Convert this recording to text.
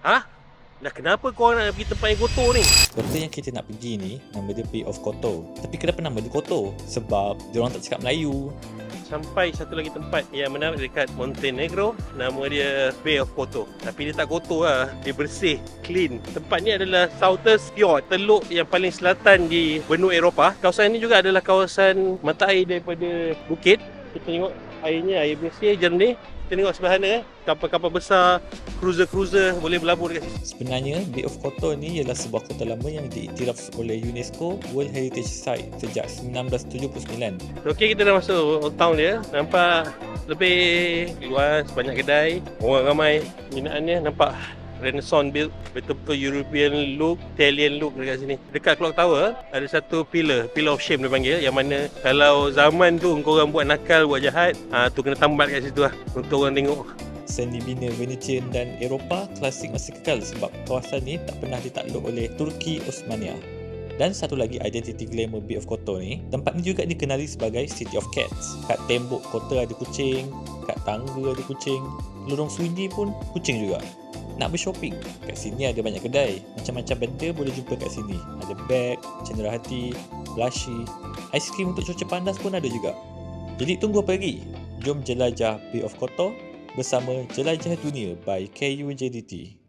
Ha? Dah kenapa korang nak pergi tempat yang kotor ni? Kota yang kita nak pergi ni nama dia Bay of Kotor. Tapi kenapa nama dia kotor? Sebab diorang tak cakap Melayu. Sampai satu lagi tempat yang menarik dekat Montenegro. Nama dia Bay of Kotor. Tapi dia tak kotor lah. Dia bersih, clean. Tempat ni adalah Southern Fjord, teluk yang paling selatan di benua Eropah. Kawasan ini juga adalah kawasan mata air daripada bukit. Kita tengok airnya, air bersih, jernih. Kita tengok sebelah sana kapal-kapal besar, cruiser-cruiser boleh berlabuh dekat situ. Sebenarnya Bay of Kotor ni ialah sebuah kota lama yang diiktiraf oleh UNESCO World Heritage Site sejak 1979. Okey, kita dah masuk Old Town dia. Nampak lebih luas, banyak kedai, orang ramai. Minaannya nampak Renaissance build, betul-betul European look, Italian look dekat sini. Dekat Clock Tower ada satu pillar of shame dia panggil, yang mana kalau zaman tu korang buat nakal, buat jahat, tu kena tambat kat situ lah untuk orang tengok. Seni bina Venetian dan Eropah klasik masih kekal sebab kawasan ni tak pernah ditakluk oleh Turki Osmania. Dan satu lagi identiti glamour Bay of Kotor ni, tempat ni juga dikenali sebagai City of Cats. Kat tembok kota ada kucing, kat tangga ada kucing, lorong sunyi pun kucing juga. Nak bershopping, kat sini ada banyak kedai. Macam-macam benda boleh jumpa kat sini. Ada beg, cenderahati, blushy, aiskrim untuk cuaca panas pun ada juga. Jadi tunggu apa lagi? Jom jelajah Bay of Kotor bersama Jelajah Dunia by KUJDT.